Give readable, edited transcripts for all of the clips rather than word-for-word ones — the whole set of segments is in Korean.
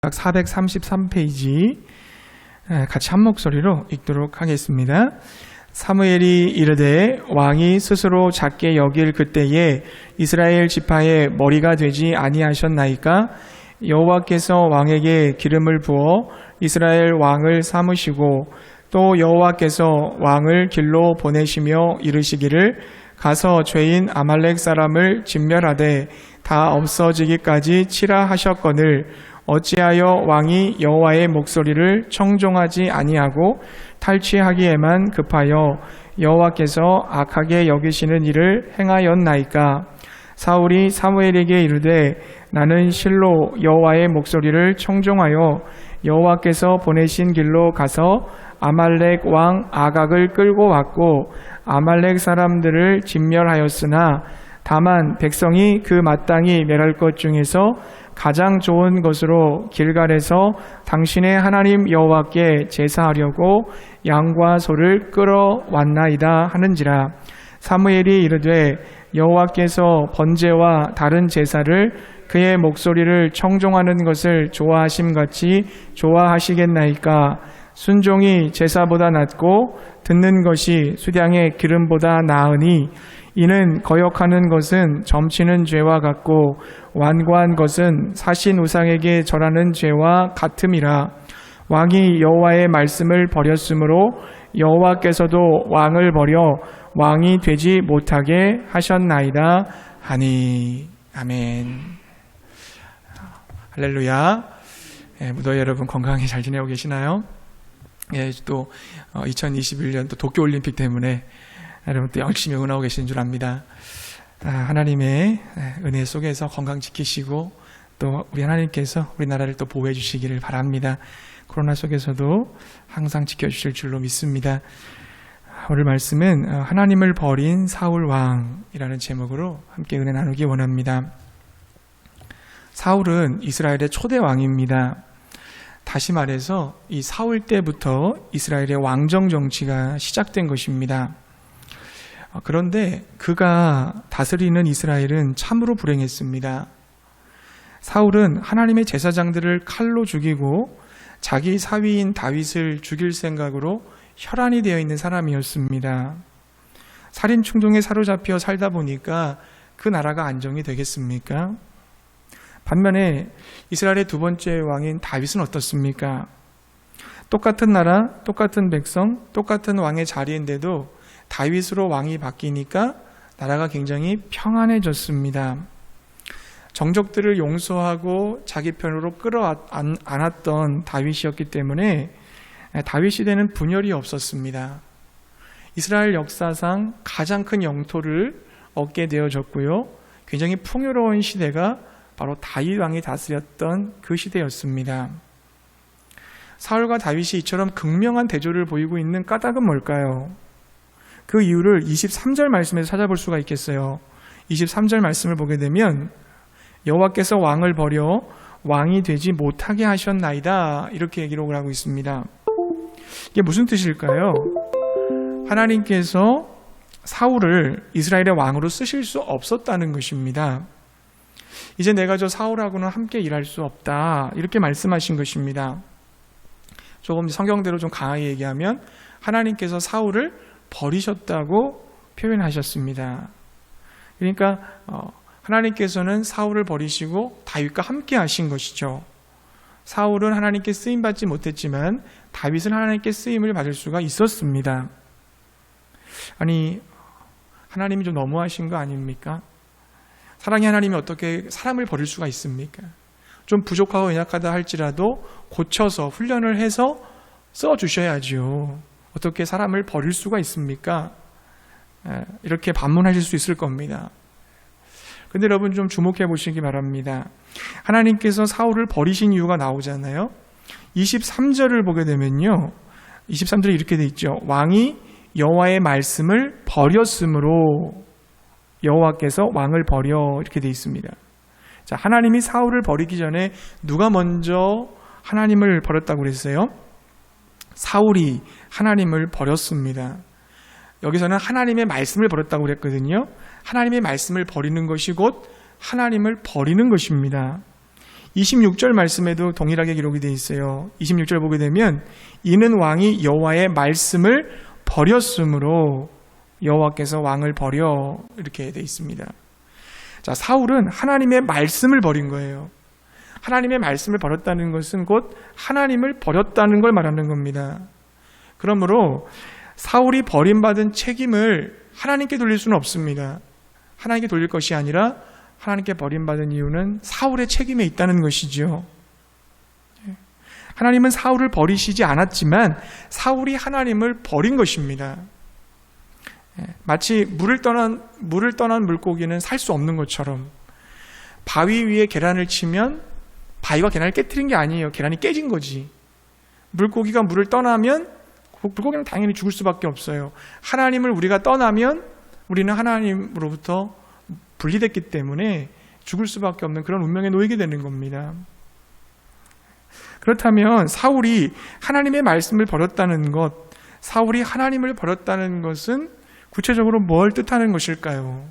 433페이지 같이 한 목소리로 읽도록 하겠습니다. 사무엘이 이르되 왕이 스스로 작게 여길 그때에 이스라엘 지파의 머리가 되지 아니하셨나이까? 여호와께서 왕에게 기름을 부어 이스라엘 왕을 삼으시고 또 여호와께서 왕을 길로 보내시며 이르시기를 가서 죄인 아말렉 사람을 진멸하되 다 없어지기까지 치라 하셨거늘 어찌하여 왕이 여호와의 목소리를 청종하지 아니하고 탈취하기에만 급하여 여호와께서 악하게 여기시는 일을 행하였나이까? 사울이 사무엘에게 이르되 나는 실로 여호와의 목소리를 청종하여 여호와께서 보내신 길로 가서 아말렉 왕 아각을 끌고 왔고 아말렉 사람들을 진멸하였으나 다만 백성이 그 마땅히 멸할 것 중에서 가장 좋은 것으로 길갈에서 당신의 하나님 여호와께 제사하려고 양과 소를 끌어왔나이다 하는지라. 사무엘이 이르되 여호와께서 번제와 다른 제사를 그의 목소리를 청종하는 것을 좋아하심같이 좋아하시겠나이까? 순종이 제사보다 낫고 듣는 것이 수량의 기름보다 나으니 이는 거역하는 것은 점치는 죄와 같고 완고한 것은 사신 우상에게 절하는 죄와 같음이라. 왕이 여호와의 말씀을 버렸으므로 여호와께서도 왕을 버려 왕이 되지 못하게 하셨나이다 하니. 아멘. 할렐루야. 무더위 여러분 건강히 잘 지내고 계시나요? 또 2021년 또 도쿄올림픽 때문에 여러분 또 열심히 응원하고 계신 줄 압니다. 하나님의 은혜 속에서 건강 지키시고 또 우리 하나님께서 우리나라를 또 보호해 주시기를 바랍니다. 코로나 속에서도 항상 지켜주실 줄로 믿습니다. 오늘 말씀은 하나님을 버린 사울 왕이라는 제목으로 함께 은혜 나누기 원합니다. 사울은 이스라엘의 초대 왕입니다. 다시 말해서 이 사울 때부터 이스라엘의 왕정 정치가 시작된 것입니다. 그런데 그가 다스리는 이스라엘은 참으로 불행했습니다. 사울은 하나님의 제사장들을 칼로 죽이고 자기 사위인 다윗을 죽일 생각으로 혈안이 되어 있는 사람이었습니다. 살인 충동에 사로잡혀 살다 보니까 그 나라가 안정이 되겠습니까? 반면에 이스라엘의 두 번째 왕인 다윗은 어떻습니까? 똑같은 나라, 똑같은 백성, 똑같은 왕의 자리인데도 다윗으로 왕이 바뀌니까 나라가 굉장히 평안해졌습니다. 정적들을 용서하고 자기 편으로 끌어안았던 다윗이었기 때문에 다윗 시대는 분열이 없었습니다. 이스라엘 역사상 가장 큰 영토를 얻게 되어졌고요. 굉장히 풍요로운 시대가 바로 다윗 왕이 다스렸던 그 시대였습니다. 사울과 다윗이 이처럼 극명한 대조를 보이고 있는 까닭은 뭘까요? 그 이유를 23절 말씀에서 찾아볼 수가 있겠어요. 23절 말씀을 보게 되면 여호와께서 왕을 버려 왕이 되지 못하게 하셨나이다 이렇게 기록을 하고 있습니다. 이게 무슨 뜻일까요? 하나님께서 사울을 이스라엘의 왕으로 쓰실 수 없었다는 것입니다. 이제 내가 저 사울하고는 함께 일할 수 없다 이렇게 말씀하신 것입니다. 조금 성경대로 좀 강하게 얘기하면 하나님께서 사울을 버리셨다고 표현하셨습니다. 그러니까 하나님께서는 사울을 버리시고 다윗과 함께 하신 것이죠. 사울은 하나님께 쓰임받지 못했지만 다윗은 하나님께 쓰임을 받을 수가 있었습니다. 아니, 하나님이 좀 너무하신 거 아닙니까? 사랑의 하나님이 어떻게 사람을 버릴 수가 있습니까? 좀 부족하고 연약하다 할지라도 고쳐서 훈련을 해서 써주셔야죠. 어떻게 사람을 버릴 수가 있습니까? 이렇게 반문하실 수 있을 겁니다. 그런데 여러분 좀 주목해 보시기 바랍니다. 하나님께서 사울을 버리신 이유가 나오잖아요. 23절을 보게 되면요. 23절에 이렇게 돼 있죠. 왕이 여호와의 말씀을 버렸으므로 여호와께서 왕을 버려 이렇게 돼 있습니다. 자, 하나님이 사울을 버리기 전에 누가 먼저 하나님을 버렸다고 그랬어요? 사울이 하나님을 버렸습니다. 여기서는 하나님의 말씀을 버렸다고 그랬거든요. 하나님의 말씀을 버리는 것이 곧 하나님을 버리는 것입니다. 26절 말씀에도 동일하게 기록이 되어 있어요. 26절 보게 되면 이는 왕이 여호와의 말씀을 버렸으므로 여호와께서 왕을 버려, 이렇게 되어 있습니다. 자, 사울은 하나님의 말씀을 버린 거예요. 하나님의 말씀을 버렸다는 것은 곧 하나님을 버렸다는 걸 말하는 겁니다. 그러므로 사울이 버림받은 책임을 하나님께 돌릴 수는 없습니다. 하나님께 돌릴 것이 아니라 하나님께 버림받은 이유는 사울의 책임에 있다는 것이죠. 하나님은 사울을 버리시지 않았지만 사울이 하나님을 버린 것입니다. 마치 물을 떠난 물고기는 살 수 없는 것처럼 바위 위에 계란을 치면 바위가 계란을 깨트린 게 아니에요. 계란이 깨진 거지. 물고기가 물을 떠나면 물고기는 당연히 죽을 수밖에 없어요. 하나님을 우리가 떠나면 우리는 하나님으로부터 분리됐기 때문에 죽을 수밖에 없는 그런 운명에 놓이게 되는 겁니다. 그렇다면 사울이 하나님의 말씀을 버렸다는 것, 사울이 하나님을 버렸다는 것은 구체적으로 뭘 뜻하는 것일까요?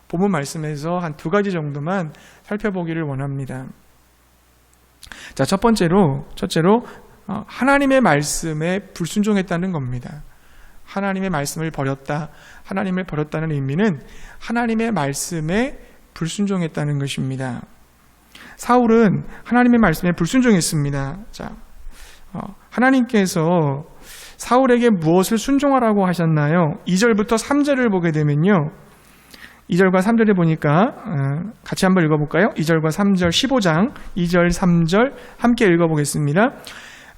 본문 말씀에서 한 2가지 정도만 살펴보기를 원합니다. 자, 첫째로 하나님의 말씀에 불순종했다는 겁니다. 하나님의 말씀을 버렸다. 하나님을 버렸다는 의미는 하나님의 말씀에 불순종했다는 것입니다. 사울은 하나님의 말씀에 불순종했습니다. 자, 하나님께서 사울에게 무엇을 순종하라고 하셨나요? 2절부터 3절을 보게 되면요, 2절과 3절에 보니까 같이 한번 읽어볼까요? 2절과 3절, 15장 2절 3절 함께 읽어보겠습니다.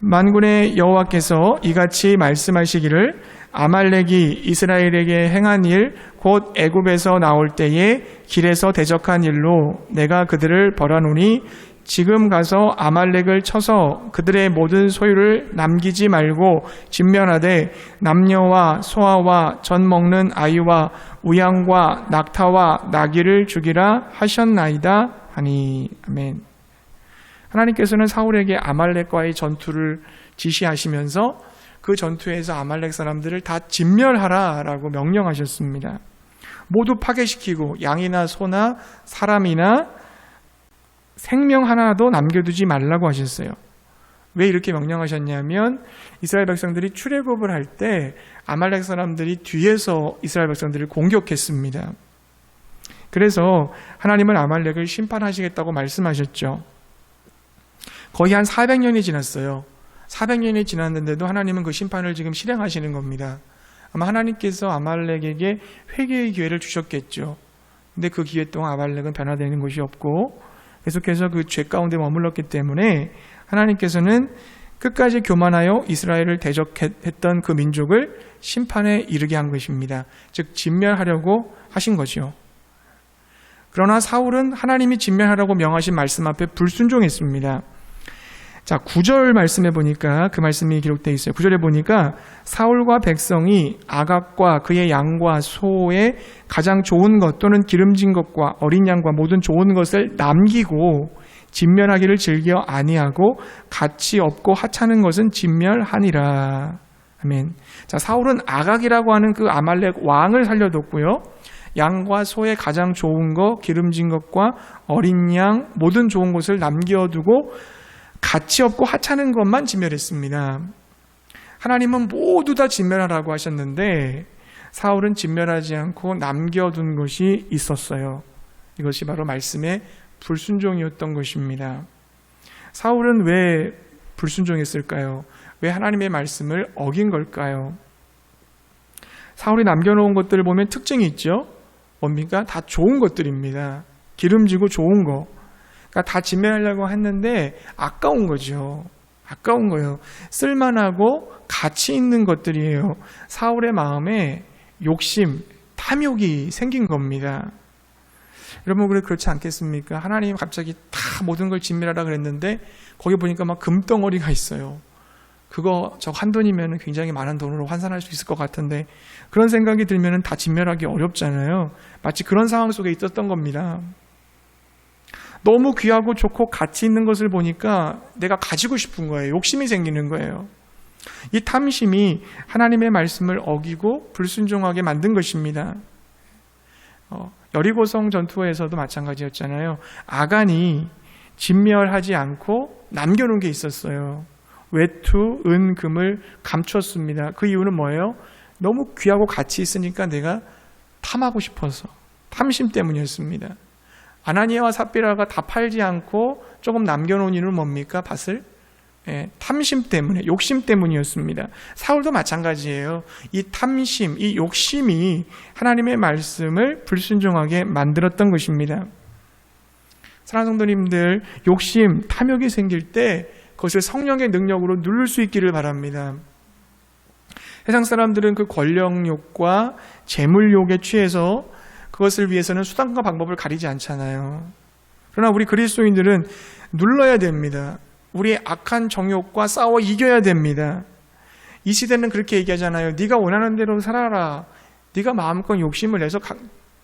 만군의 여호와께서 이같이 말씀하시기를 아말렉이 이스라엘에게 행한 일 곧 애굽에서 나올 때에 길에서 대적한 일로 내가 그들을 벌하노니 지금 가서 아말렉을 쳐서 그들의 모든 소유를 남기지 말고 진멸하되 남녀와 소아와 젖 먹는 아이와 우양과 낙타와 나귀를 죽이라 하셨나이다 하니. 아멘. 하나님께서는 사울에게 아말렉과의 전투를 지시하시면서 그 전투에서 아말렉 사람들을 다 진멸하라라고 명령하셨습니다. 모두 파괴시키고 양이나 소나 사람이나 생명 하나도 남겨두지 말라고 하셨어요. 왜 이렇게 명령하셨냐면 이스라엘 백성들이 출애굽을 할 때 아말렉 사람들이 뒤에서 이스라엘 백성들을 공격했습니다. 그래서 하나님은 아말렉을 심판하시겠다고 말씀하셨죠. 거의 한 400년이 지났어요. 400년이 지났는데도 하나님은 그 심판을 지금 실행하시는 겁니다. 아마 하나님께서 아말렉에게 회개의 기회를 주셨겠죠. 근데 그 기회 동안 아말렉은 변화되는 것이 없고 계속해서 그 죄 가운데 머물렀기 때문에 하나님께서는 끝까지 교만하여 이스라엘을 대적했던 그 민족을 심판에 이르게 한 것입니다. 즉 진멸하려고 하신 거죠. 그러나 사울은 하나님이 진멸하라고 명하신 말씀 앞에 불순종했습니다. 자, 9절 말씀에 보니까 그 말씀이 기록되어 있어요. 9절에 보니까 사울과 백성이 아각과 그의 양과 소의 가장 좋은 것 또는 기름진 것과 어린 양과 모든 좋은 것을 남기고 진멸하기를 즐겨 아니하고 가치 없고 하찮은 것은 진멸하니라. 아멘. 자, 사울은 아각이라고 하는 그 아말렉 왕을 살려뒀고요. 양과 소의 가장 좋은 것, 기름진 것과 어린 양, 모든 좋은 것을 남겨두고 가치 없고 하찮은 것만 진멸했습니다. 하나님은 모두 다 진멸하라고 하셨는데 사울은 진멸하지 않고 남겨둔 것이 있었어요. 이것이 바로 말씀의 불순종이었던 것입니다. 사울은 왜 불순종했을까요? 왜 하나님의 말씀을 어긴 걸까요? 사울이 남겨놓은 것들을 보면 특징이 있죠. 뭡니까? 다 좋은 것들입니다. 기름지고 좋은 거. 그러니까 다 진멸하려고 했는데 아까운 거죠. 아까운 거예요. 쓸만하고 가치 있는 것들이에요. 사울의 마음에 욕심, 탐욕이 생긴 겁니다. 여러분 그렇지 않겠습니까? 하나님 갑자기 다 모든 걸 진멸하라 그랬는데 거기 보니까 막 금덩어리가 있어요. 그거 저 한 돈이면 굉장히 많은 돈으로 환산할 수 있을 것 같은데 그런 생각이 들면 다 진멸하기 어렵잖아요. 마치 그런 상황 속에 있었던 겁니다. 너무 귀하고 좋고 가치 있는 것을 보니까 내가 가지고 싶은 거예요. 욕심이 생기는 거예요. 이 탐심이 하나님의 말씀을 어기고 불순종하게 만든 것입니다. 여리고성 전투에서도 마찬가지였잖아요. 아간이 진멸하지 않고 남겨놓은 게 있었어요. 외투, 은, 금을 감췄습니다. 그 이유는 뭐예요? 너무 귀하고 가치 있으니까 내가 탐하고 싶어서, 탐심 때문이었습니다. 아나니아와 삽비라가 다 팔지 않고 조금 남겨놓은 이유는 뭡니까? 밭을? 탐심 때문에, 욕심 때문이었습니다. 사울도 마찬가지예요. 이 탐심, 이 욕심이 하나님의 말씀을 불순종하게 만들었던 것입니다. 사랑하는 성도님들, 욕심, 탐욕이 생길 때 그것을 성령의 능력으로 누를 수 있기를 바랍니다. 세상 사람들은 그 권력욕과 재물욕에 취해서 그것을 위해서는 수단과 방법을 가리지 않잖아요. 그러나 우리 그리스도인들은 눌러야 됩니다. 우리의 악한 정욕과 싸워 이겨야 됩니다. 이 시대는 그렇게 얘기하잖아요. 네가 원하는 대로 살아라. 네가 마음껏 욕심을 내서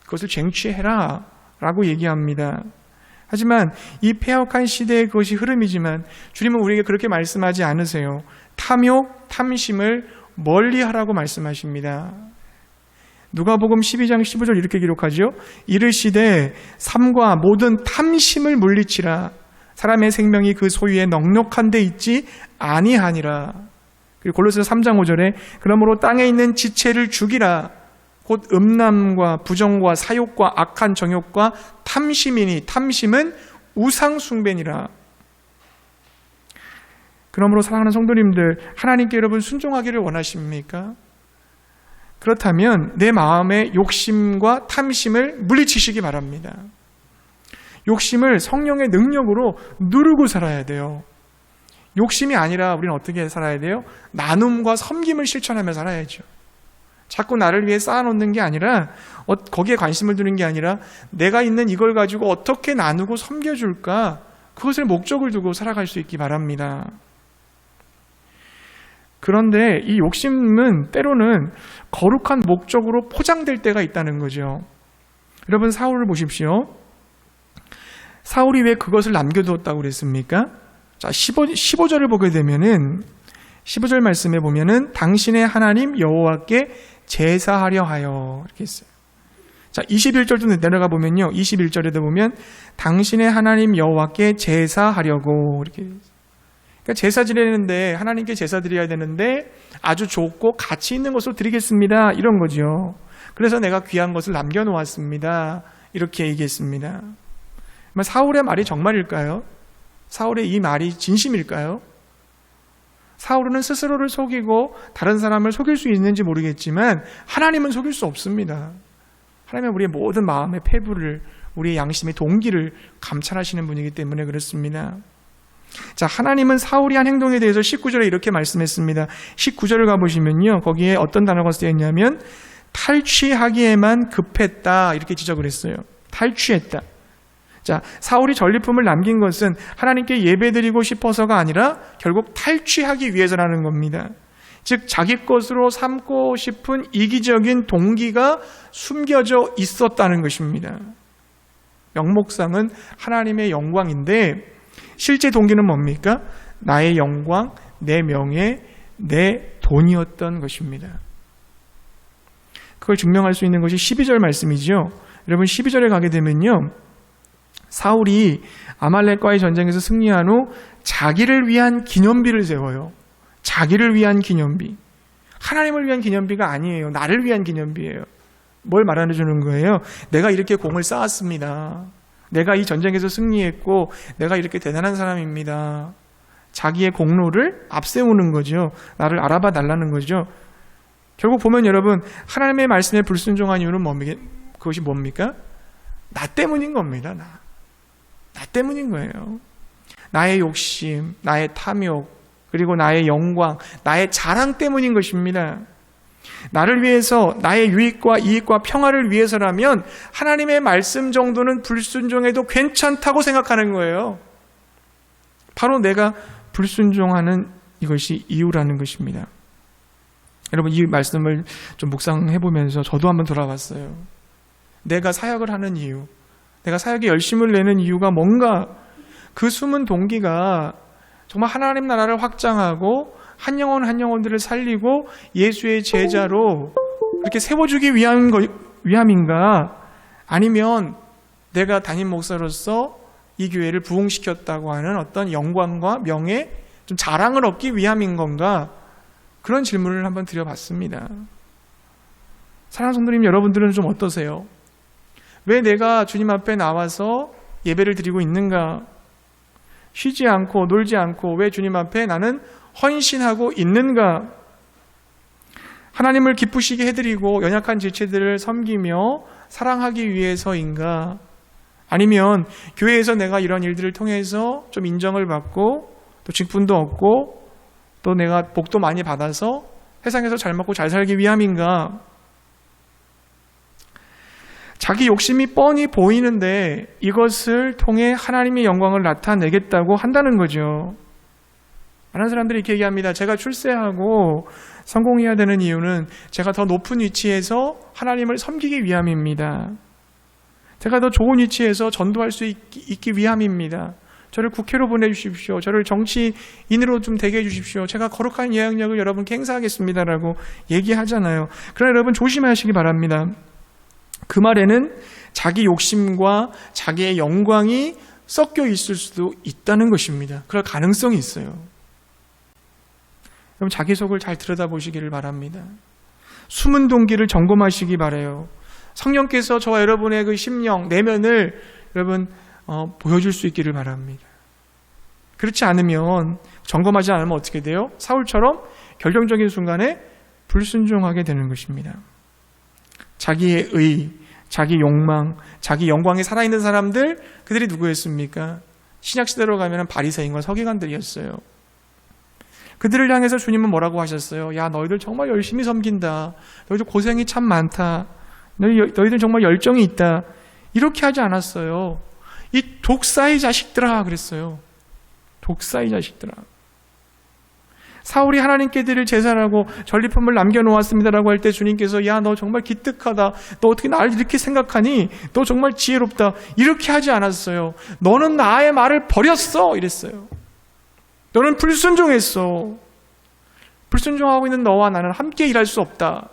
그것을 쟁취해라 라고 얘기합니다. 하지만 이 패역한 시대의 그것이 흐름이지만 주님은 우리에게 그렇게 말씀하지 않으세요. 탐욕, 탐심을 멀리하라고 말씀하십니다. 누가복음 12장 15절 이렇게 기록하죠. 이르시되 삼가 모든 탐심을 물리치라. 사람의 생명이 그 소유에 넉넉한 데 있지 아니하니라. 그리고 골로새서 3장 5절에 그러므로 땅에 있는 지체를 죽이라. 곧 음란과 부정과 사욕과 악한 정욕과 탐심이니 탐심은 우상 숭배니라. 그러므로 사랑하는 성도님들, 하나님께 여러분 순종하기를 원하십니까? 그렇다면 내 마음의 욕심과 탐심을 물리치시기 바랍니다. 욕심을 성령의 능력으로 누르고 살아야 돼요. 욕심이 아니라 우리는 어떻게 살아야 돼요? 나눔과 섬김을 실천하며 살아야죠. 자꾸 나를 위해 쌓아놓는 게 아니라, 거기에 관심을 두는 게 아니라 내가 있는 이걸 가지고 어떻게 나누고 섬겨줄까, 그것을 목적을 두고 살아갈 수 있기 바랍니다. 그런데 이 욕심은 때로는 거룩한 목적으로 포장될 때가 있다는 거죠. 여러분, 사울을 보십시오. 사울이 왜 그것을 남겨두었다고 그랬습니까? 자, 15절을 보게 되면은 15절 말씀에 보면은 당신의 하나님 여호와께 제사하려 하여 이렇게 했어요. 자, 21절도 내려가 보면요. 21절에도 보면 당신의 하나님 여호와께 제사하려고 이렇게. 그러니까 제사 지내는데 하나님께 제사 드려야 되는데 아주 좋고 가치 있는 것으로 드리겠습니다. 이런 거죠. 그래서 내가 귀한 것을 남겨놓았습니다. 이렇게 얘기했습니다. 사울의 말이 정말일까요? 사울의 이 말이 진심일까요? 사울은 스스로를 속이고 다른 사람을 속일 수 있는지 모르겠지만 하나님은 속일 수 없습니다. 하나님은 우리의 모든 마음의 패부를, 우리의 양심의 동기를 감찰하시는 분이기 때문에 그렇습니다. 자, 하나님은 사울이 한 행동에 대해서 19절에 이렇게 말씀했습니다. 19절을 가보시면요, 거기에 어떤 단어가 쓰여 있냐면 탈취하기에만 급했다 이렇게 지적을 했어요. 탈취했다. 자, 사울이 전리품을 남긴 것은 하나님께 예배드리고 싶어서가 아니라 결국 탈취하기 위해서라는 겁니다. 즉 자기 것으로 삼고 싶은 이기적인 동기가 숨겨져 있었다는 것입니다. 명목상은 하나님의 영광인데 실제 동기는 뭡니까? 나의 영광, 내 명예, 내 돈이었던 것입니다. 그걸 증명할 수 있는 것이 12절 말씀이죠. 여러분, 12절에 가게 되면요, 사울이 아말렉과의 전쟁에서 승리한 후 자기를 위한 기념비를 세워요. 자기를 위한 기념비. 하나님을 위한 기념비가 아니에요. 나를 위한 기념비예요. 뭘 말하는 주는 거예요? 내가 이렇게 공을 쌓았습니다. 내가 이 전쟁에서 승리했고 내가 이렇게 대단한 사람입니다. 자기의 공로를 앞세우는 거죠. 나를 알아봐 달라는 거죠. 결국 보면 여러분, 하나님의 말씀에 불순종한 이유는 뭡니까? 그것이 뭡니까? 나 때문인 겁니다. 나 때문인 거예요. 나의 욕심, 나의 탐욕, 그리고 나의 영광, 나의 자랑 때문인 것입니다. 나를 위해서, 나의 유익과 이익과 평화를 위해서라면 하나님의 말씀 정도는 불순종해도 괜찮다고 생각하는 거예요. 바로 내가 불순종하는 이것이 이유라는 것입니다. 여러분, 이 말씀을 좀 묵상해보면서 저도 한번 돌아봤어요. 내가 사역을 하는 이유, 내가 사역에 열심을 내는 이유가 뭔가, 그 숨은 동기가 정말 하나님 나라를 확장하고 한 영혼 한 영혼들을 살리고 예수의 제자로 그렇게 세워주기 위함인가? 아니면 내가 담임 목사로서 이 교회를 부흥시켰다고 하는 어떤 영광과 명예, 좀 자랑을 얻기 위함인 건가? 그런 질문을 한번 드려봤습니다. 사랑하는 성도님, 여러분들은 좀 어떠세요? 왜 내가 주님 앞에 나와서 예배를 드리고 있는가? 쉬지 않고 놀지 않고 왜 주님 앞에 나는 헌신하고 있는가? 하나님을 기쁘시게 해드리고 연약한 지체들을 섬기며 사랑하기 위해서인가? 아니면 교회에서 내가 이런 일들을 통해서 좀 인정을 받고 또 직분도 얻고 또 내가 복도 많이 받아서 세상에서 잘 먹고 잘 살기 위함인가? 자기 욕심이 뻔히 보이는데 이것을 통해 하나님의 영광을 나타내겠다고 한다는 거죠. 많은 사람들이 이렇게 얘기합니다. 제가 출세하고 성공해야 되는 이유는 제가 더 높은 위치에서 하나님을 섬기기 위함입니다. 제가 더 좋은 위치에서 전도할 수 있기 위함입니다. 저를 국회로 보내주십시오. 저를 정치인으로 좀 되게 해주십시오. 제가 거룩한 영향력을 여러분께 행사하겠습니다라고 얘기하잖아요. 그러나 여러분 조심하시기 바랍니다. 그 말에는 자기 욕심과 자기의 영광이 섞여 있을 수도 있다는 것입니다. 그럴 가능성이 있어요. 여러분 자기 속을 잘 들여다보시기를 바랍니다. 숨은 동기를 점검하시기 바라요. 성령께서 저와 여러분의 그 심령, 내면을 여러분 보여줄 수 있기를 바랍니다. 그렇지 않으면, 점검하지 않으면 어떻게 돼요? 사울처럼 결정적인 순간에 불순종하게 되는 것입니다. 자기의 의, 자기 욕망, 자기 영광에 살아있는 사람들, 그들이 누구였습니까? 신약시대로 가면 바리새인과 서기관들이었어요. 그들을 향해서 주님은 뭐라고 하셨어요? 야, 너희들 정말 열심히 섬긴다. 너희들 고생이 참 많다. 너희들 정말 열정이 있다. 이렇게 하지 않았어요. 이 독사의 자식들아 그랬어요. 독사의 자식들아. 사울이 하나님께 드릴 제사라고 전리품을 남겨놓았습니다라고 할 때 주님께서 야, 너 정말 기특하다. 너 어떻게 나를 이렇게 생각하니? 너 정말 지혜롭다. 이렇게 하지 않았어요. 너는 나의 말을 버렸어 이랬어요. 너는 불순종했어. 불순종하고 있는 너와 나는 함께 일할 수 없다.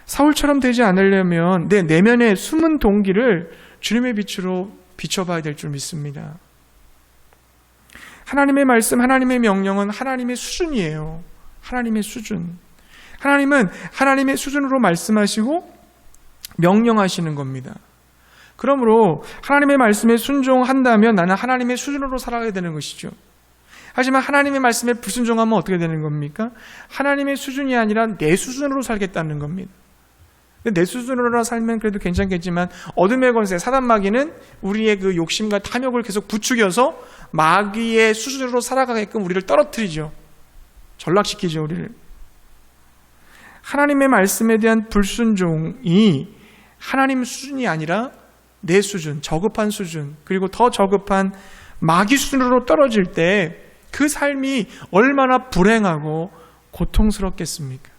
사울처럼 되지 않으려면 내 내면의 숨은 동기를 주님의 빛으로 비춰봐야 될 줄 믿습니다. 하나님의 말씀, 하나님의 명령은 하나님의 수준이에요. 하나님의 수준. 하나님은 하나님의 수준으로 말씀하시고 명령하시는 겁니다. 그러므로 하나님의 말씀에 순종한다면 나는 하나님의 수준으로 살아가야 되는 것이죠. 하지만 하나님의 말씀에 불순종하면 어떻게 되는 겁니까? 하나님의 수준이 아니라 내 수준으로 살겠다는 겁니다. 내 수준으로 살면 그래도 괜찮겠지만 어둠의 권세, 사단 마귀는 우리의 그 욕심과 탐욕을 계속 부추겨서 마귀의 수준으로 살아가게끔 우리를 떨어뜨리죠. 전락시키죠, 우리를. 하나님의 말씀에 대한 불순종이 하나님 수준이 아니라 내 수준, 저급한 수준, 그리고 더 저급한 마귀 수준으로 떨어질 때 그 삶이 얼마나 불행하고 고통스럽겠습니까?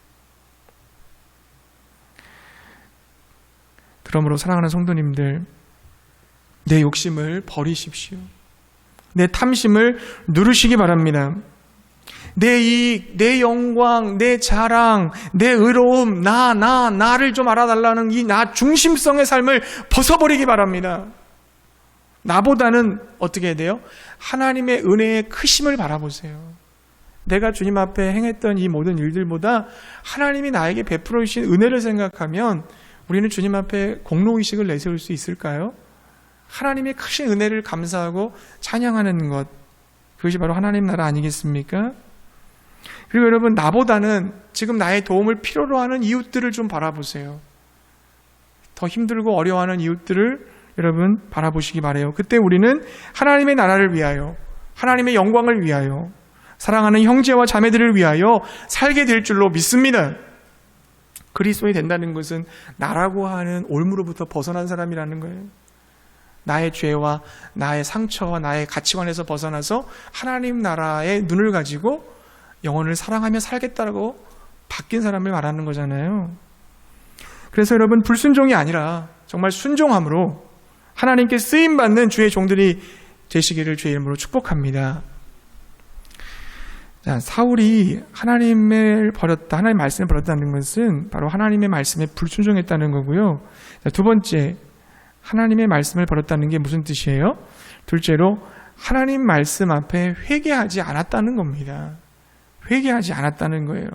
그러므로 사랑하는 성도님들, 내 욕심을 버리십시오. 내 탐심을 누르시기 바랍니다. 내 이익, 내 영광, 내 자랑, 내 의로움, 나를 좀 알아달라는 이 나 중심성의 삶을 벗어버리기 바랍니다. 나보다는 어떻게 해야 돼요? 하나님의 은혜의 크심을 바라보세요. 내가 주님 앞에 행했던 이 모든 일들보다 하나님이 나에게 베풀어 주신 은혜를 생각하면 우리는 주님 앞에 공로의식을 내세울 수 있을까요? 하나님의 크신 은혜를 감사하고 찬양하는 것, 그것이 바로 하나님 나라 아니겠습니까? 그리고 여러분, 나보다는 지금 나의 도움을 필요로 하는 이웃들을 좀 바라보세요. 더 힘들고 어려워하는 이웃들을 여러분 바라보시기 바라요. 그때 우리는 하나님의 나라를 위하여, 하나님의 영광을 위하여, 사랑하는 형제와 자매들을 위하여 살게 될 줄로 믿습니다. 그리스도인이 된다는 것은 나라고 하는 올무로부터 벗어난 사람이라는 거예요. 나의 죄와 나의 상처와 나의 가치관에서 벗어나서 하나님 나라의 눈을 가지고 영혼을 사랑하며 살겠다고 바뀐 사람을 말하는 거잖아요. 그래서 여러분, 불순종이 아니라 정말 순종함으로 하나님께 쓰임받는 주의 종들이 되시기를 주의 이름으로 축복합니다. 자, 사울이 하나님의 말씀을 버렸다는 것은 바로 하나님의 말씀에 불순종했다는 거고요. 자, 두 번째, 하나님의 말씀을 버렸다는 게 무슨 뜻이에요? 둘째로 하나님 말씀 앞에 회개하지 않았다는 겁니다. 회개하지 않았다는 거예요.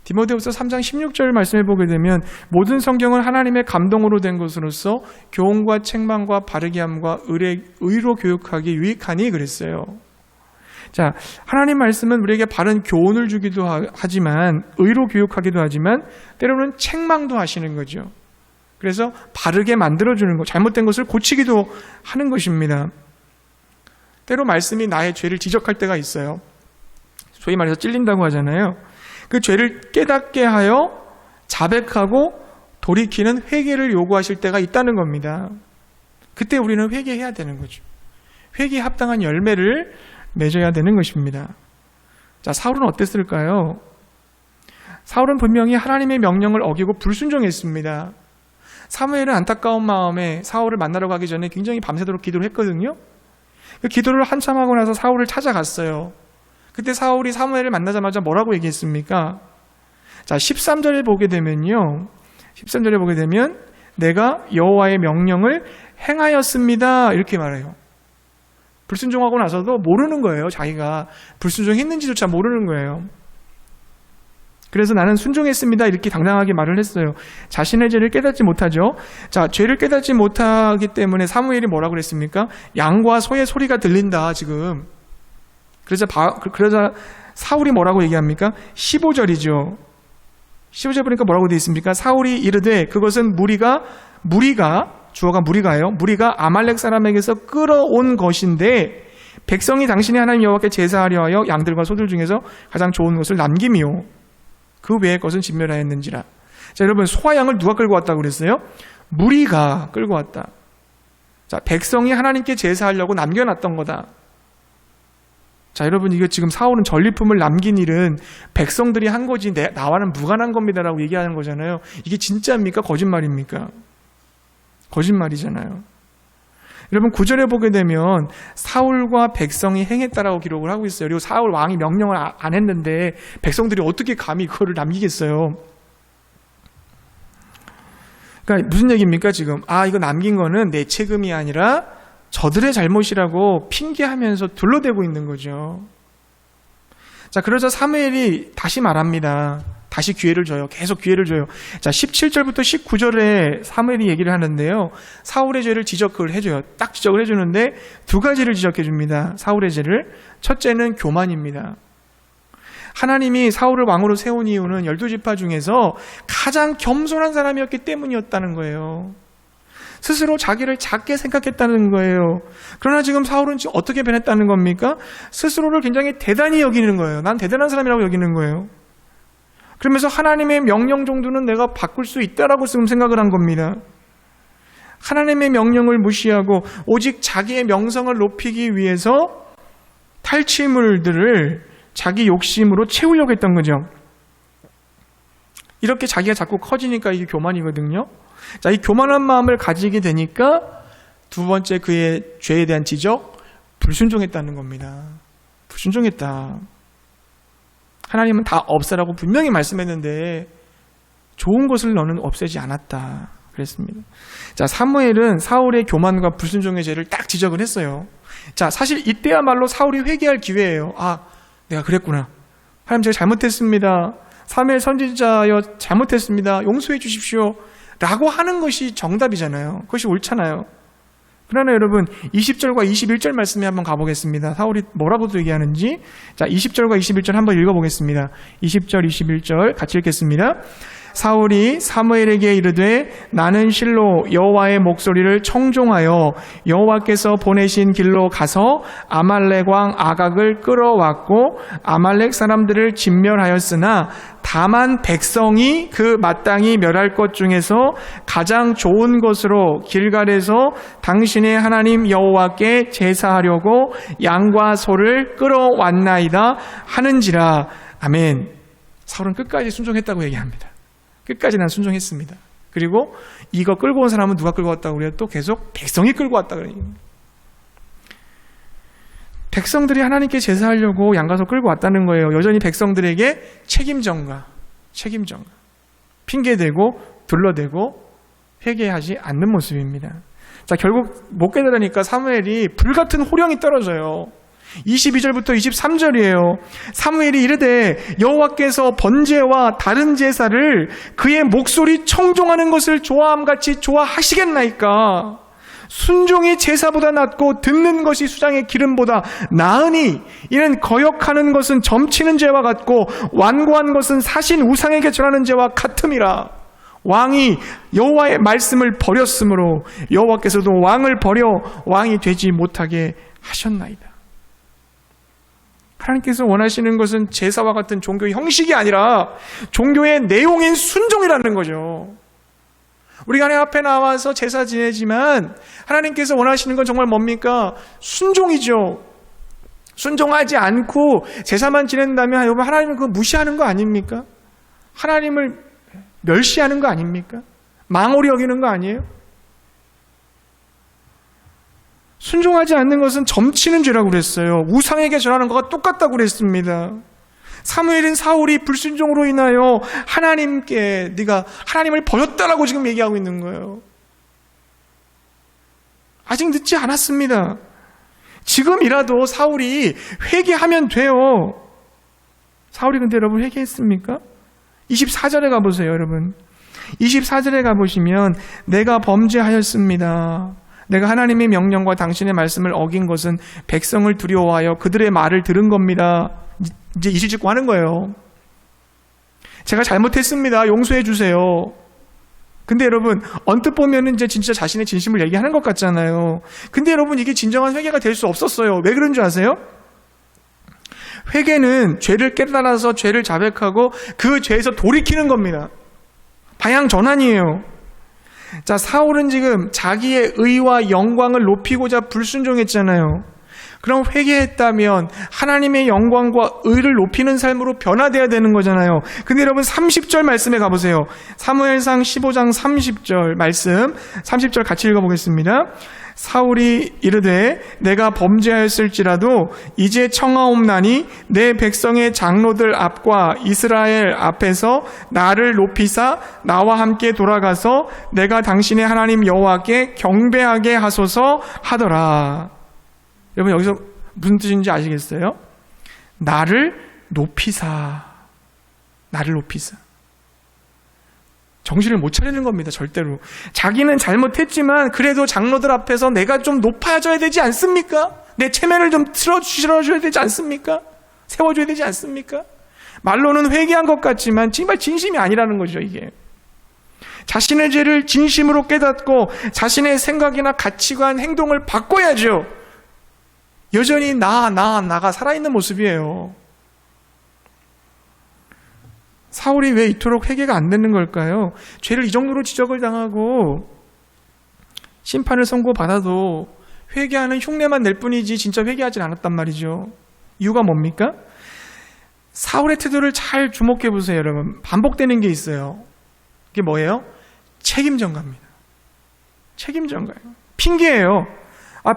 디모데후서 3장 16절 말씀을 보게 되면 모든 성경은 하나님의 감동으로 된 것으로서 교훈과 책망과 바르게 함과 의로 교육하기 유익하니 그랬어요. 자, 하나님 말씀은 우리에게 바른 교훈을 주기도 하지만 의로 교육하기도 하지만 때로는 책망도 하시는 거죠. 그래서 바르게 만들어주는 것, 잘못된 것을 고치기도 하는 것입니다. 때로 말씀이 나의 죄를 지적할 때가 있어요. 소위 말해서 찔린다고 하잖아요. 그 죄를 깨닫게 하여 자백하고 돌이키는 회개를 요구하실 때가 있다는 겁니다. 그때 우리는 회개해야 되는 거죠. 회개에 합당한 열매를 맺어야 되는 것입니다. 자, 사울은 어땠을까요? 사울은 분명히 하나님의 명령을 어기고 불순종했습니다. 사무엘은 안타까운 마음에 사울을 만나러 가기 전에 굉장히 밤새도록 기도를 했거든요. 그 기도를 한참 하고 나서 사울을 찾아갔어요. 그때 사울이 사무엘을 만나자마자 뭐라고 얘기했습니까? 자, 13절에 보게 되면요. 13절에 보게 되면 내가 여호와의 명령을 행하였습니다. 이렇게 말해요. 불순종하고 나서도 모르는 거예요. 자기가 불순종했는지조차 모르는 거예요. 그래서 나는 순종했습니다. 이렇게 당당하게 말을 했어요. 자신의 죄를 깨닫지 못하죠. 자, 죄를 깨닫지 못하기 때문에 사무엘이 뭐라고 그랬습니까? 양과 소의 소리가 들린다, 지금. 그러자 사울이 뭐라고 얘기합니까? 15절이죠. 15절 보니까 뭐라고 되어 있습니까? 사울이 이르되 그것은 무리가 주어가 무리가요. 무리가 아말렉 사람에게서 끌어온 것인데 백성이 당신의 하나님 여호와께 제사하려 하여 양들과 소들 중에서 가장 좋은 것을 남김이요. 그 외의 것은 진멸하였는지라. 자, 여러분, 소와 양을 누가 끌고 왔다고 그랬어요? 무리가 끌고 왔다. 자, 백성이 하나님께 제사하려고 남겨놨던 거다. 자, 여러분, 이거 지금 사울은 전리품을 남긴 일은 백성들이 한 거지 나와는 무관한 겁니다라고 얘기하는 거잖아요. 이게 진짜입니까? 거짓말입니까? 거짓말이잖아요. 여러분, 9절에 보게 되면 사울과 백성이 행했다라고 기록을 하고 있어요. 그리고 사울 왕이 명령을 안 했는데 백성들이 어떻게 감히 그거를 남기겠어요? 그러니까 무슨 얘기입니까 지금? 이거 남긴 거는 내 책임이 아니라 저들의 잘못이라고 핑계하면서 둘러대고 있는 거죠. 자, 그러자 사무엘이 다시 말합니다. 다시 기회를 줘요. 계속 기회를 줘요. 자, 17절부터 19절에 사무엘이 얘기를 하는데요. 사울의 죄를 지적을 해줘요. 딱 지적을 해주는데 두 가지를 지적해 줍니다. 사울의 죄를. 첫째는 교만입니다. 하나님이 사울을 왕으로 세운 이유는 12지파 중에서 가장 겸손한 사람이었기 때문이었다는 거예요. 스스로 자기를 작게 생각했다는 거예요. 그러나 지금 사울은 지금 어떻게 변했다는 겁니까? 스스로를 굉장히 대단히 여기는 거예요. 난 대단한 사람이라고 여기는 거예요. 그러면서 하나님의 명령 정도는 내가 바꿀 수 있다라고 지금 생각을 한 겁니다. 하나님의 명령을 무시하고 오직 자기의 명성을 높이기 위해서 탈취물들을 자기 욕심으로 채우려고 했던 거죠. 이렇게 자기가 자꾸 커지니까 이게 교만이거든요. 자, 이 교만한 마음을 가지게 되니까 두 번째 그의 죄에 대한 지적, 불순종했다는 겁니다. 불순종했다. 하나님은 다 없애라고 분명히 말씀했는데 좋은 것을 너는 없애지 않았다 그랬습니다. 자, 사무엘은 사울의 교만과 불순종의 죄를 딱 지적을 했어요. 자, 사실 이때야말로 사울이 회개할 기회예요. 내가 그랬구나. 하나님, 제가 잘못했습니다. 사무엘 선지자여 잘못했습니다. 용서해 주십시오 라고 하는 것이 정답이잖아요. 그것이 옳잖아요. 그러나 여러분, 20절과 21절 말씀에 한번 가보겠습니다. 사울이 뭐라고 얘기하는지. 자, 20절과 21절 한번 읽어보겠습니다. 20절, 21절 같이 읽겠습니다. 사울이 사무엘에게 이르되 나는 실로 여호와의 목소리를 청종하여 여호와께서 보내신 길로 가서 아말렉 왕 아각을 끌어왔고 아말렉 사람들을 진멸하였으나 다만 백성이 그 마땅히 멸할 것 중에서 가장 좋은 것으로 길갈에서 당신의 하나님 여호와께 제사하려고 양과 소를 끌어왔나이다 하는지라. 아멘. 사울은 끝까지 순종했다고 얘기합니다. 끝까지 난 순종했습니다. 그리고 이거 끌고 온 사람은 누가 끌고 왔다고 그래요? 또 계속 백성이 끌고 왔다고 그래요. 백성들이 하나님께 제사하려고 양가소 끌고 왔다는 거예요. 여전히 백성들에게 책임전가 핑계대고 둘러대고 회개하지 않는 모습입니다. 자, 결국 못 깨달으니까 사무엘이 불같은 호령이 떨어져요. 22절부터 23절이에요. 사무엘이 이르되 여호와께서 번제와 다른 제사를 그의 목소리 청종하는 것을 좋아함같이 좋아하시겠나이까. 순종이 제사보다 낫고 듣는 것이 수장의 기름보다 나으니 이는 거역하는 것은 점치는 죄와 같고 완고한 것은 사신 우상에게 절하는 죄와 같음이라. 왕이 여호와의 말씀을 버렸으므로 여호와께서도 왕을 버려 왕이 되지 못하게 하셨나이다. 하나님께서 원하시는 것은 제사와 같은 종교의 형식이 아니라 종교의 내용인 순종이라는 거죠. 우리가 하나님 앞에 나와서 제사 지내지만 하나님께서 원하시는 건 정말 뭡니까? 순종이죠. 순종하지 않고 제사만 지낸다면 여러분 하나님은 그거 무시하는 거 아닙니까? 하나님을 멸시하는 거 아닙니까? 망홀히 여기는 거 아니에요? 순종하지 않는 것은 점치는 죄라고 그랬어요. 우상에게 절하는 것과 똑같다고 그랬습니다. 사무엘인 사울이 불순종으로 인하여 하나님께 네가 하나님을 버렸다라고 지금 얘기하고 있는 거예요. 아직 늦지 않았습니다. 지금이라도 사울이 회개하면 돼요. 사울이 근데 여러분 회개했습니까? 24절에 가보세요, 여러분. 24절에 가보시면 내가 범죄하였습니다. 내가 하나님의 명령과 당신의 말씀을 어긴 것은 백성을 두려워하여 그들의 말을 들은 겁니다. 이제 이실 짓고 하는 거예요. 제가 잘못했습니다. 용서해 주세요. 근데 여러분 언뜻 보면은 이제 진짜 자신의 진심을 얘기하는 것 같잖아요. 근데 여러분 이게 진정한 회개가 될 수 없었어요. 왜 그런 줄 아세요? 회개는 죄를 깨달아서 죄를 자백하고 그 죄에서 돌이키는 겁니다. 방향 전환이에요. 자, 사울은 지금 자기의 의와 영광을 높이고자 불순종했잖아요. 그럼 회개했다면 하나님의 영광과 의를 높이는 삶으로 변화되어야 되는 거잖아요. 근데 여러분 30절 말씀에 가보세요. 사무엘상 15장 30절 말씀, 30절 같이 읽어보겠습니다. 사울이 이르되 내가 범죄하였을지라도 이제 청하옵나니 내 백성의 장로들 앞과 이스라엘 앞에서 나를 높이사 나와 함께 돌아가서 내가 당신의 하나님 여호와께 경배하게 하소서 하더라. 여러분 여기서 무슨 뜻인지 아시겠어요? 나를 높이사. 나를 높이사. 정신을 못 차리는 겁니다. 절대로. 자기는 잘못했지만 그래도 장로들 앞에서 내가 좀 높아져야 되지 않습니까? 내 체면을 좀 틀어주셔야 되지 않습니까? 세워줘야 되지 않습니까? 말로는 회개한 것 같지만 정말 진심이 아니라는 거죠. 이게. 자신의 죄를 진심으로 깨닫고 자신의 생각이나 가치관, 행동을 바꿔야죠. 여전히 나가 살아있는 모습이에요. 사울이 왜 이토록 회개가 안 되는 걸까요? 죄를 이 정도로 지적을 당하고 심판을 선고받아도 회개하는 흉내만 낼 뿐이지 진짜 회개하진 않았단 말이죠. 이유가 뭡니까? 사울의 태도를 잘 주목해 보세요, 여러분. 반복되는 게 있어요. 이게 뭐예요? 책임 전가입니다. 책임 전가예요. 핑계예요.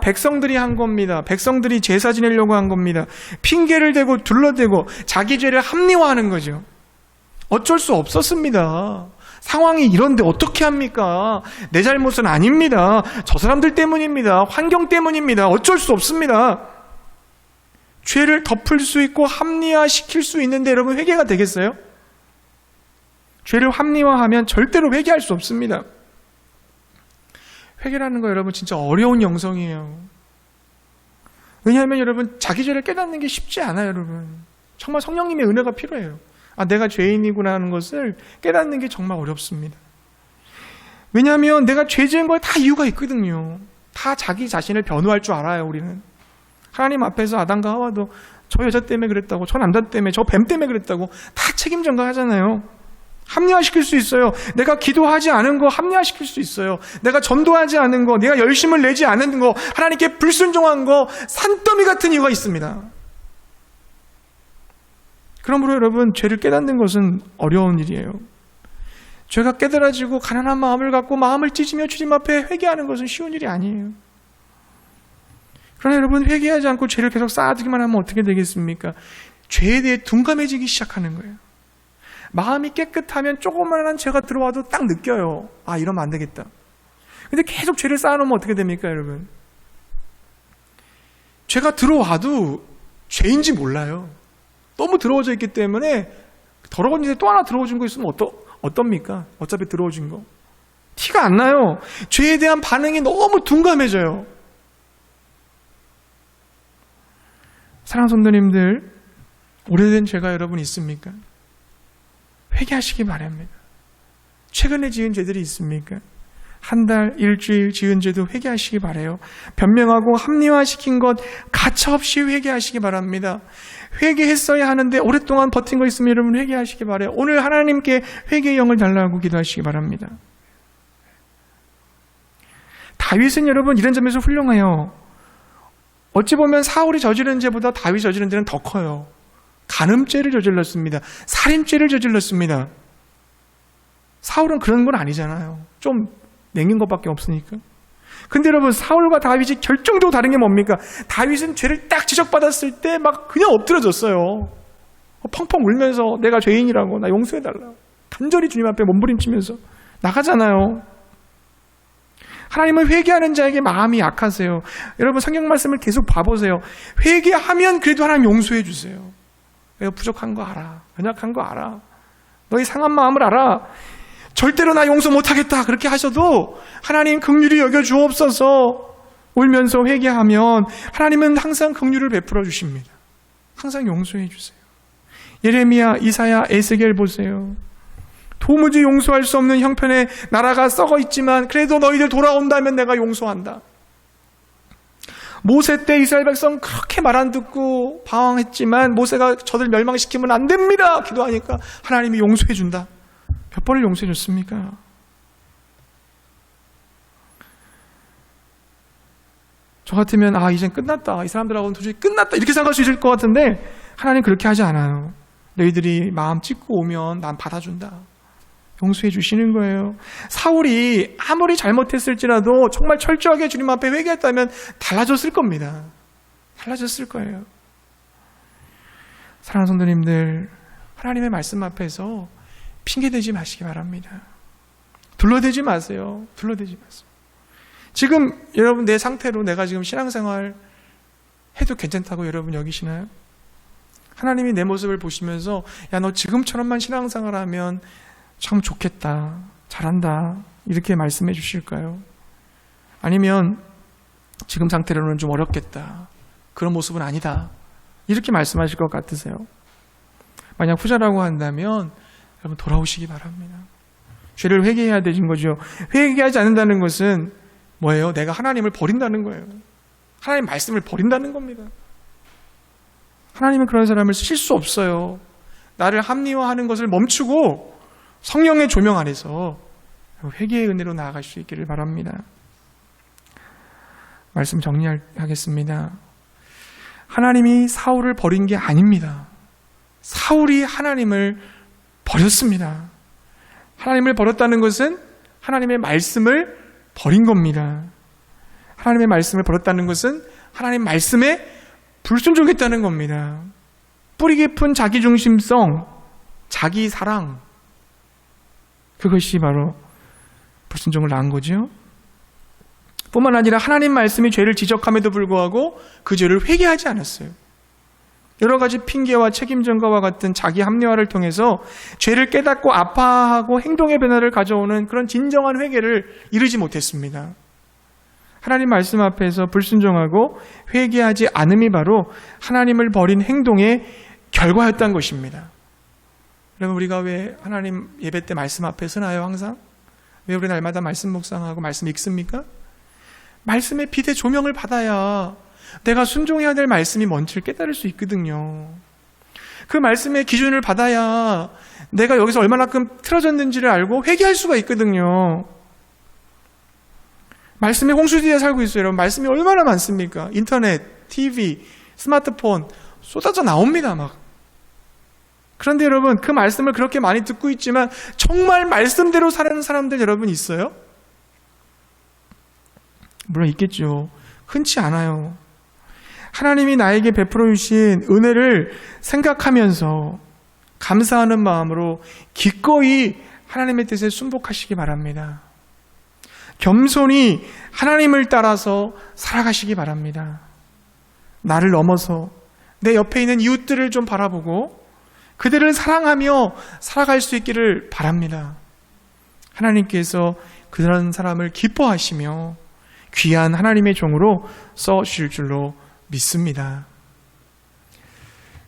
백성들이 한 겁니다. 백성들이 제사 지내려고 한 겁니다. 핑계를 대고 둘러대고 자기 죄를 합리화하는 거죠. 어쩔 수 없었습니다. 상황이 이런데 어떻게 합니까? 내 잘못은 아닙니다. 저 사람들 때문입니다. 환경 때문입니다. 어쩔 수 없습니다. 죄를 덮을 수 있고 합리화시킬 수 있는데 여러분 회개가 되겠어요? 죄를 합리화하면 절대로 회개할 수 없습니다. 회개라는 거 여러분 진짜 어려운 영성이에요. 왜냐하면 여러분 자기 죄를 깨닫는 게 쉽지 않아요. 여러분 정말 성령님의 은혜가 필요해요. 내가 죄인이구나 하는 것을 깨닫는 게 정말 어렵습니다. 왜냐하면 내가 죄 지은 거에 다 이유가 있거든요. 다 자기 자신을 변호할 줄 알아요. 우리는 하나님 앞에서 아담과 하와도 저 여자 때문에 그랬다고, 저 남자 때문에, 저 뱀 때문에 그랬다고 다 책임 전가하잖아요. 합리화시킬 수 있어요. 내가 기도하지 않은 거 합리화시킬 수 있어요. 내가 전도하지 않은 거, 내가 열심을 내지 않은 거, 하나님께 불순종한 거, 산더미 같은 이유가 있습니다. 그러므로 여러분 죄를 깨닫는 것은 어려운 일이에요. 죄가 깨달아지고 가난한 마음을 갖고 마음을 찢으며 주님 앞에 회개하는 것은 쉬운 일이 아니에요. 그러나 여러분 회개하지 않고 죄를 계속 쌓아두기만 하면 어떻게 되겠습니까? 죄에 대해 둔감해지기 시작하는 거예요. 마음이 깨끗하면 조그마한 죄가 들어와도 딱 느껴요. 아, 이러면 안 되겠다. 근데 계속 죄를 쌓아놓으면 어떻게 됩니까, 여러분? 죄가 들어와도 죄인지 몰라요. 너무 들어워져 있기 때문에 더러운 일에 또 하나 들어오진 거 있으면 어떻습니까? 어차피 들어오진 거. 티가 안 나요. 죄에 대한 반응이 너무 둔감해져요. 사랑하는 성도님들, 오래된 죄가 여러분 있습니까? 회개하시기 바랍니다. 최근에 지은 죄들이 있습니까? 한 달, 일주일 지은 죄도 회개하시기 바라요. 변명하고 합리화시킨 것 가차없이 회개하시기 바랍니다. 회개했어야 하는데 오랫동안 버틴 거 있으면 여러분 회개하시기 바라요. 오늘 하나님께 회개의 영을 달라고 기도하시기 바랍니다. 다윗은 여러분 이런 점에서 훌륭해요. 어찌 보면 사울이 저지른 죄보다 다윗이 저지른 죄는 더 커요. 간음죄를 저질렀습니다. 살인죄를 저질렀습니다. 사울은 그런 건 아니잖아요. 좀 냉긴 것밖에 없으니까. 근데 여러분, 사울과 다윗이 결정적으로 다른 게 뭡니까? 다윗은 죄를 딱 지적받았을 때 막 그냥 엎드려졌어요. 펑펑 울면서 내가 죄인이라고, 나 용서해달라고 간절히 주님 앞에 몸부림치면서 나가잖아요. 하나님은 회개하는 자에게 마음이 약하세요. 여러분, 성경 말씀을 계속 봐보세요. 회개하면 그래도 하나님 용서해 주세요. 내가 부족한 거 알아. 연약한 거 알아. 너희 상한 마음을 알아. 절대로 나 용서 못하겠다 그렇게 하셔도 하나님 긍휼히 여겨주옵소서 울면서 회개하면 하나님은 항상 긍휼을 베풀어 주십니다. 항상 용서해 주세요. 예레미야, 이사야, 에스겔 보세요. 도무지 용서할 수 없는 형편에 나라가 썩어 있지만 그래도 너희들 돌아온다면 내가 용서한다. 모세 때 이스라엘 백성 그렇게 말 안 듣고 방황했지만 모세가 저들 멸망시키면 안 됩니다 기도하니까 하나님이 용서해 준다. 몇 번을 용서해 줬습니까? 저 같으면 이젠 끝났다. 이 사람들하고는 도저히 끝났다. 이렇게 생각할 수 있을 것 같은데 하나님 그렇게 하지 않아요. 너희들이 마음 찢고 오면 난 받아준다. 용서해 주시는 거예요. 사울이 아무리 잘못했을지라도 정말 철저하게 주님 앞에 회개했다면 달라졌을 겁니다. 달라졌을 거예요. 사랑하는 성도님들, 하나님의 말씀 앞에서 핑계대지 마시기 바랍니다. 둘러대지 마세요. 둘러대지 마세요. 지금 여러분 내 상태로 내가 지금 신앙생활 해도 괜찮다고 여러분 여기시나요? 하나님이 내 모습을 보시면서 야, 너 지금처럼만 신앙생활하면 참 좋겠다. 잘한다. 이렇게 말씀해 주실까요? 아니면 지금 상태로는 좀 어렵겠다. 그런 모습은 아니다. 이렇게 말씀하실 것 같으세요? 만약 후자라고 한다면 여러분 돌아오시기 바랍니다. 죄를 회개해야 되는 거죠. 회개하지 않는다는 것은 뭐예요? 내가 하나님을 버린다는 거예요. 하나님 말씀을 버린다는 겁니다. 하나님은 그런 사람을 쓰실 수 없어요. 나를 합리화하는 것을 멈추고 성령의 조명 안에서 회개의 은혜로 나아갈 수 있기를 바랍니다. 말씀 정리하겠습니다. 하나님이 사울을 버린 게 아닙니다. 사울이 하나님을 버렸습니다. 하나님을 버렸다는 것은 하나님의 말씀을 버린 겁니다. 하나님의 말씀을 버렸다는 것은 하나님 말씀에 불순종했다는 겁니다. 뿌리 깊은 자기중심성, 자기사랑, 그것이 바로 불순종을 낳은 거죠. 뿐만 아니라 하나님 말씀이 죄를 지적함에도 불구하고 그 죄를 회개하지 않았어요. 여러 가지 핑계와 책임 전가와 같은 자기 합리화를 통해서 죄를 깨닫고 아파하고 행동의 변화를 가져오는 그런 진정한 회개를 이루지 못했습니다. 하나님 말씀 앞에서 불순종하고 회개하지 않음이 바로 하나님을 버린 행동의 결과였던 것입니다. 여러분, 우리가 왜 하나님 예배 때 말씀 앞에 서나요? 항상? 왜 우리 날마다 말씀 묵상하고 말씀 읽습니까? 말씀의 빛의 조명을 받아야 내가 순종해야 될 말씀이 뭔지를 깨달을 수 있거든요. 그 말씀의 기준을 받아야 내가 여기서 얼마나큼 틀어졌는지를 알고 회개할 수가 있거든요. 말씀의 홍수지대에 살고 있어요. 여러분, 말씀이 얼마나 많습니까? 인터넷, TV, 스마트폰 쏟아져 나옵니다. 막. 그런데 여러분, 그 말씀을 그렇게 많이 듣고 있지만 정말 말씀대로 사는 사람들 여러분 있어요? 물론 있겠죠. 흔치 않아요. 하나님이 나에게 베풀어 주신 은혜를 생각하면서 감사하는 마음으로 기꺼이 하나님의 뜻에 순복하시기 바랍니다. 겸손히 하나님을 따라서 살아가시기 바랍니다. 나를 넘어서 내 옆에 있는 이웃들을 좀 바라보고 그들을 사랑하며 살아갈 수 있기를 바랍니다. 하나님께서 그런 사람을 기뻐하시며 귀한 하나님의 종으로 써주실 줄로 믿습니다.